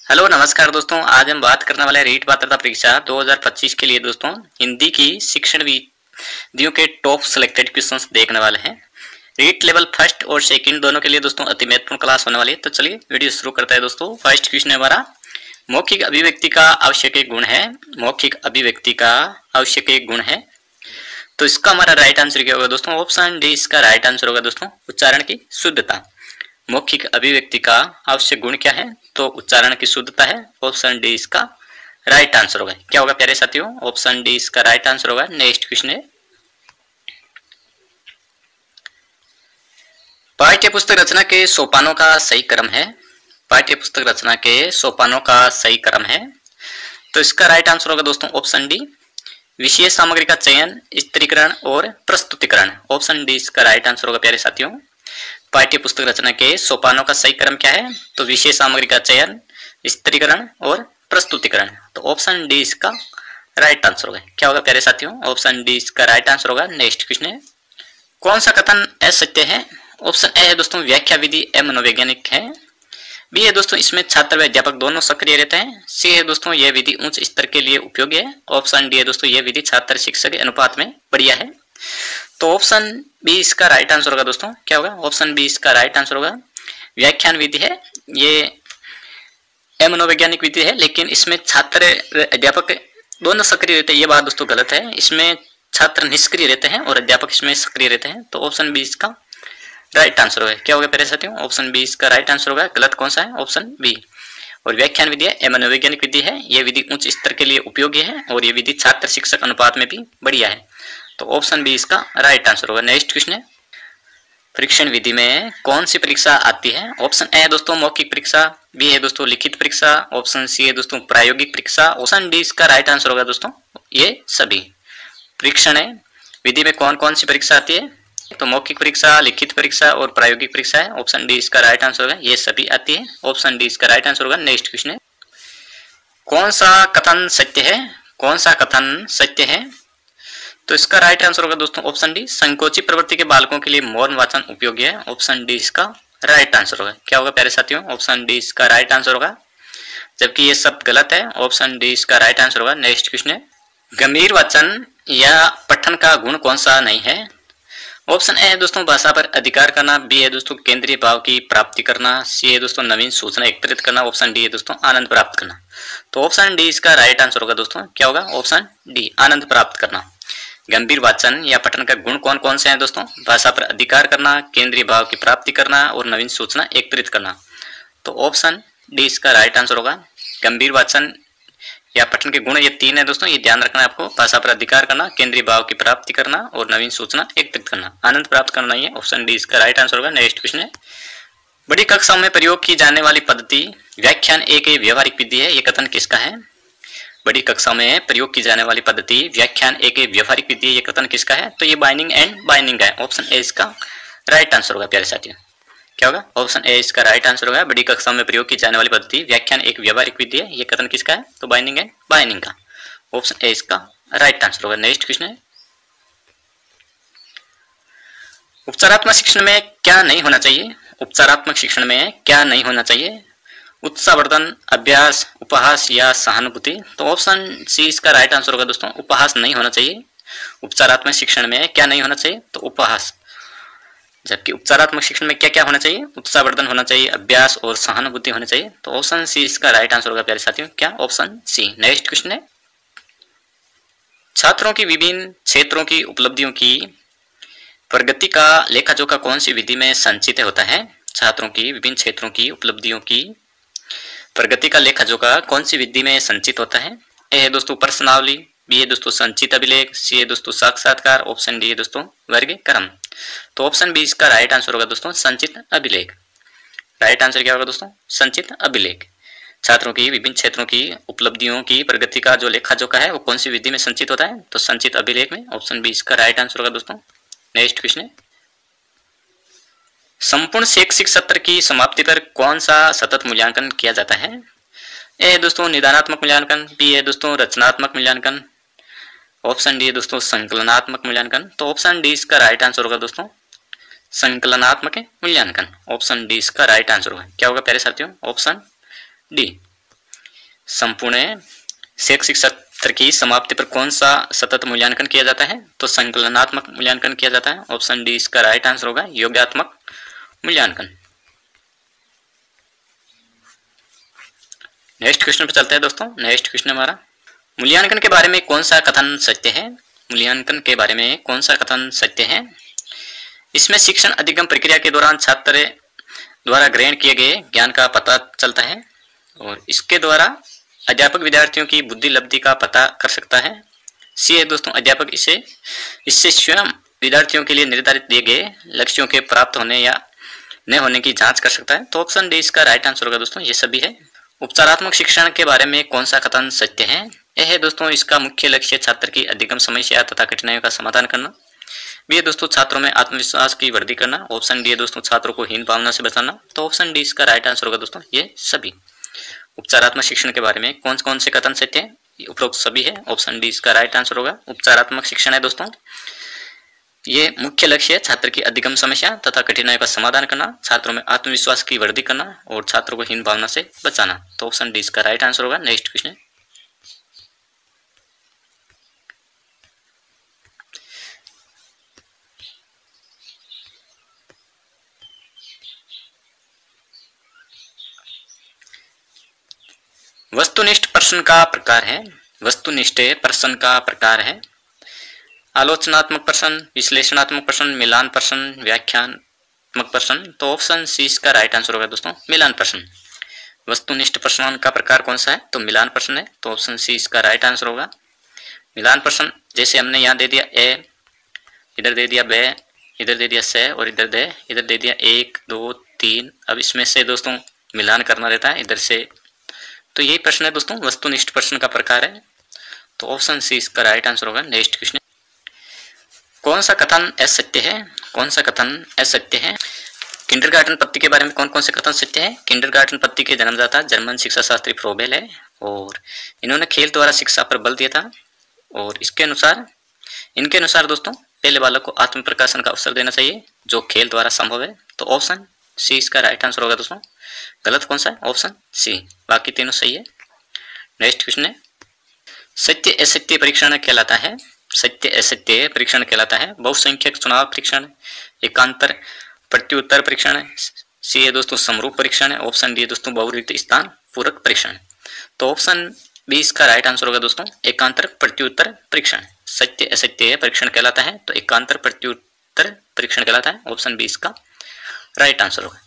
Hello नमस्कार दोस्तों। आज हम बात करने वाले हैं रीट पात्रता परीक्षा 2025 के लिए दोस्तों हिंदी की शिक्षण विधियों के टॉप सिलेक्टेड क्वेश्चंस देखने वाले हैं। रीट लेवल फर्स्ट और सेकंड दोनों के लिए दोस्तों अति महत्वपूर्ण क्लास होने वाली है। तो चलिए वीडियो शुरू करते हैं दोस्तों। फर्स्ट क्वेश्चन है हमारा, मौखिक अभिव्यक्ति का आवश्यक एक गुण है। मौखिक अभिव्यक्ति का आवश्यक एक गुण है, तो इसका हमारा राइट आंसर क्या होगा दोस्तों? ऑप्शन डी इसका राइट आंसर होगा दोस्तों, उच्चारण की शुद्धता। मौखिक अभिव्यक्ति का आवश्यक गुण क्या है? तो उच्चारण की शुद्धता है। ऑप्शन डी इसका राइट आंसर होगा। क्या होगा प्यारे साथियों? ऑप्शन डी इसका राइट आंसर होगा। नेक्स्ट क्वेश्चन है, पाठ्य पुस्तक रचना के सोपानों का सही क्रम है। पाठ्य पुस्तक रचना के सोपानों का सही क्रम है, तो इसका राइट आंसर होगा दोस्तों ऑप्शन डी, विषय सामग्री का चयन, स्त्रीकरण और प्रस्तुतिकरण। ऑप्शन डी इसका राइट आंसर होगा प्यारे साथियों। पाठ्य पुस्तक रचना के सोपानों का सही क्रम क्या है? तो विषय सामग्री का चयन, स्त्रीकरण और प्रस्तुतिकरण। तो ऑप्शन डी इसका राइट आंसर होगा। क्या होगा प्यारे साथियों? ऑप्शन डी इसका राइट आंसर होगा। नेक्स्ट क्वेश्चन है, कौन सा कथन असत्य है? ऑप्शन ए है दोस्तों, व्याख्या विधि मनोवैज्ञानिक है। बी है दोस्तों, इसमें छात्र व अध्यापक दोनों सक्रिय रहते हैं। सी है दोस्तों, यह विधि उच्च स्तर के लिए उपयोगी है। ऑप्शन डी है दोस्तों, यह विधि छात्र शिक्षक के अनुपात में बढ़िया है। तो ऑप्शन बी इसका राइट आंसर होगा दोस्तों। क्या होगा? ऑप्शन बी इसका राइट आंसर होगा। व्याख्यान विधि है, ये मनोवैज्ञानिक विधि है, लेकिन इसमें छात्र अध्यापक दोनों सक्रिय रहते हैं। ये बात दोस्तों गलत है। इसमें छात्र निष्क्रिय रहते हैं और अध्यापक इसमें सक्रिय रहते हैं। तो ऑप्शन बी इसका राइट आंसर होगा। क्या होगा प्यारे साथियों? ऑप्शन बी इसका राइट आंसर होगा। गलत कौन सा है? Option B. और व्याख्यान विधि है, मनोवैज्ञानिक विधि है, यह विधि उच्च स्तर के लिए उपयोगी है और यह विधि छात्र शिक्षक अनुपात में भी बढ़िया है। तो ऑप्शन बी इसका राइट आंसर होगा। नेक्स्ट क्वेश्चन है, परीक्षण विधि में कौन सी परीक्षा आती है? ऑप्शन ए है दोस्तों मौखिक परीक्षा, बी है दोस्तों लिखित परीक्षा, ऑप्शन सी है दोस्तों प्रायोगिक परीक्षा, ऑप्शन डी इसका राइट आंसर होगा दोस्तों ये सभी। परीक्षण है विधि में कौन कौन सी परीक्षा आती है? तो मौखिक परीक्षा, लिखित परीक्षा और प्रायोगिक परीक्षा है। ऑप्शन डी इसका राइट आंसर होगा। ये सभी आती है। ऑप्शन डी इसका राइट आंसर होगा। नेक्स्ट क्वेश्चन है, कौन सा कथन सत्य है? कौन सा कथन सत्य है? तो इसका राइट आंसर होगा दोस्तों ऑप्शन डी, संकोची प्रवृत्ति के बालकों के लिए मौन वाचन उपयोगी है। ऑप्शन डी इसका राइट आंसर होगा। क्या होगा प्यारे साथियों? ऑप्शन डी इसका राइट आंसर होगा, जबकि ये सब गलत है। ऑप्शन डी इसका राइट आंसर होगा। नेक्स्ट क्वेश्चन है, गंभीर वाचन या पठन का गुण कौन सा नहीं है? ऑप्शन ए है दोस्तों भाषा पर अधिकार करना, बी है दोस्तों केंद्रीय भाव की प्राप्ति करना, सी है दोस्तों नवीन सूचना एकत्रित करना, ऑप्शन डी है दोस्तों आनंद प्राप्त करना। तो ऑप्शन डी इसका राइट आंसर होगा दोस्तों। क्या होगा? ऑप्शन डी आनंद प्राप्त करना। गंभीर वाचन या पठन का गुण कौन कौन से हैं दोस्तों? भाषा पर अधिकार करना, केंद्रीय भाव की प्राप्ति करना और नवीन सूचना एकत्रित करना। तो ऑप्शन डी इसका राइट आंसर होगा। गंभीर वाचन या पठन के गुण ये तीन है दोस्तों, ये ध्यान रखना है आपको। भाषा पर अधिकार करना, केंद्रीय भाव की प्राप्ति करना और नवीन सूचना एकत्रित करना। आनंद प्राप्त करना ही है। ऑप्शन डी इसका राइट आंसर होगा। नेक्स्ट क्वेश्चन है, बड़ी कक्षाओं में प्रयोग की जाने वाली पद्धति व्याख्यान एक व्यवहारिक विधि है, ये कथन किसका है? बड़ी कक्षा में प्रयोग की जाने वाली पद्धति व्याख्यान एक व्यवहारिक विधि, ये कथन किसका है? तो ये बाइंडिंग एंड बाइंडिंग का है। ऑप्शन ए इसका राइट आंसर होगा प्यारे साथियों। क्या होगा? ऑप्शन ए इसका राइट आंसर होगा। बड़ी कक्षा में प्रयोग की जाने वाली पद्धति व्याख्यान एक व्यवहारिक विधि है, ये कथन किसका है? तो बाइंडिंग एंड बाइंडिंग का। ऑप्शन ए इसका राइट आंसर होगा। नेक्स्ट क्वेश्चन है, उपचारात्मक शिक्षण में क्या नहीं होना चाहिए? उपचारात्मक शिक्षण में क्या नहीं होना चाहिए? उत्साहवर्धन, अभ्यास, उपहास या सहानुभूति। तो ऑप्शन सी इसका राइट आंसर होगा दोस्तों, उपहास नहीं होना चाहिए। उपचारात्मक शिक्षण में क्या नहीं होना चाहिए? तो उपहास। जबकि उपचारात्मक शिक्षण में क्या क्या होना चाहिए? उत्साहवर्धन होना चाहिए, अभ्यास और सहानुभूति होनी चाहिए। तो ऑप्शन सी इसका राइट आंसर होगा प्यारे साथियों। क्या? Option C. नेक्स्ट क्वेश्चन है, छात्रों की विभिन्न क्षेत्रों की उपलब्धियों की प्रगति का लेखा-जोखा कौन सी विधि में संचित होता है? छात्रों की विभिन्न क्षेत्रों की उपलब्धियों की प्रगति का लेखा जोखा कौन सी विधि में संचित होता है? ए है दोस्तों प्रश्नावली, बी है दोस्तों संचित अभिलेख, सी है दोस्तों साक्षात्कार, ऑप्शन डी है दोस्तों वर्गीकरण। तो ऑप्शन बी इसका राइट आंसर होगा दोस्तों संचित अभिलेख। राइट आंसर क्या होगा दोस्तों? संचित अभिलेख। छात्रों की विभिन्न क्षेत्रों की उपलब्धियों की प्रगति का जो लेखा जोखा है वो कौन सी विधि में संचित होता है? तो संचित अभिलेख में। ऑप्शन बी इसका राइट आंसर होगा दोस्तों। नेक्स्ट क्वेश्चन है, संपूर्ण शैक्षिक सत्र की समाप्ति पर कौन सा सतत मूल्यांकन किया जाता है? ए है दोस्तों निदानात्मक मूल्यांकन, बी है दोस्तों रचनात्मक मूल्यांकन, ऑप्शन डी है दोस्तों संकलनात्मक मूल्यांकन। तो ऑप्शन डी इसका राइट आंसर होगा दोस्तों संकलनात्मक मूल्यांकन। ऑप्शन डी इसका राइट आंसर होगा। क्या होगा प्यारे साथियों? Option D. संपूर्ण शैक्षिक सत्र की समाप्ति पर कौन सा सतत मूल्यांकन किया जाता है? तो संकलनात्मक मूल्यांकन किया जाता है। ऑप्शन डी इसका राइट आंसर होगा, योगात्मक मूल्यांकन। नेक्स्ट क्वेश्चन पे चलते हैं दोस्तों। नेक्स्ट क्वेश्चन हमारा, मूल्यांकन के बारे में कौन सा कथन सत्य है? मूल्यांकन के बारे में कौन सा कथन सत्य है? इसमें शिक्षण अधिगम प्रक्रिया के दौरान छात्र द्वारा ग्रहण किए गए ज्ञान का पता चलता है और इसके द्वारा अध्यापक विद्यार्थियों की बुद्धि लब्धि का पता कर सकता है। सी है दोस्तों, अध्यापक इससे स्वयं विद्यार्थियों के लिए निर्धारित दिए गए लक्ष्यों के प्राप्त होने या न होने की जांच कर सकता है। तो ऑप्शन डी इसका राइट आंसर होगा दोस्तों, ये सभी है। उपचारात्मक शिक्षण के बारे में कौन सा कथन सत्य है? यह है दोस्तों, इसका मुख्य लक्ष्य छात्र की अधिगम समस्या तथा कठिनाइयों का समाधान करना। बी है दोस्तों, छात्रों में आत्मविश्वास की वृद्धि करना। ऑप्शन डी है दोस्तों, छात्रों को हीन भावना से बचाना। तो ऑप्शन डी इसका राइट आंसर होगा दोस्तों, ये सभी। उपचारात्मक शिक्षण के बारे में कौन कौन से कथन सत्य है? उपरोक्त सभी है। ऑप्शन डी इसका राइट आंसर होगा। उपचारात्मक शिक्षण है दोस्तों, ये मुख्य लक्ष्य है छात्र की अधिगम समस्या तथा कठिनाइयों का समाधान करना, छात्रों में आत्मविश्वास की वृद्धि करना और छात्रों को हीन भावना से बचाना। तो ऑप्शन डी इसका राइट आंसर होगा। नेक्स्ट क्वेश्चन, वस्तुनिष्ठ प्रश्न का प्रकार है। वस्तुनिष्ठ प्रश्न का प्रकार है आलोचनात्मक प्रश्न, विश्लेषणात्मक प्रश्न, मिलान प्रश्न, व्याख्यात्मक प्रश्न। तो ऑप्शन सी इसका राइट आंसर होगा दोस्तों, मिलान प्रश्न। वस्तुनिष्ठ प्रश्न का प्रकार कौन सा है? तो मिलान प्रश्न है। तो ऑप्शन सी इसका राइट आंसर होगा। मिलान प्रश्न जैसे हमने यहाँ दे दिया ए, इधर दे दिया बे, इधर दे दिया से और इधर दे दिया 1 2 3। अब इसमें से दोस्तों मिलान करना रहता है इधर से। तो यही प्रश्न है दोस्तों, वस्तुनिष्ठ प्रश्न का प्रकार है। तो ऑप्शन सी इसका राइट आंसर होगा। नेक्स्ट क्वेश्चन, कौन सा कथन असत्य है? कौन सा कथन असत्य है? किंडरगार्टन पद्धति के बारे में कौन कौन से कथन सत्य है? किंडरगार्टन पद्धति के जन्मदाता जर्मन शिक्षा शास्त्री फ्रोबेल है और इन्होंने खेल द्वारा शिक्षा पर बल दिया था और इनके अनुसार दोस्तों पहले बालक को आत्म प्रकाशन का अवसर देना चाहिए जो खेल द्वारा संभव है। तो ऑप्शन सी इसका राइट आंसर होगा दोस्तों। गलत कौन सा है? ऑप्शन सी, बाकी तीनों सही है। नेक्स्ट क्वेश्चन है, सत्य असत्य परीक्षण कहलाता है। सत्य असत्य परीक्षण कहलाता है बहुसंख्यक चुनाव परीक्षण, एकांतर प्रत्युत्तर परीक्षण, सी है दोस्तों समरूप परीक्षण है, ऑप्शन डी है दोस्तों बहुरिक्त स्थान पूरक परीक्षण। तो ऑप्शन बी इसका राइट आंसर होगा दोस्तों, एकांतर प्रत्युत्तर परीक्षण। सत्य असत्य परीक्षण कहलाता है तो एकांतर प्रत्युत्तर परीक्षण कहलाता है। ऑप्शन बी इसका राइट आंसर होगा।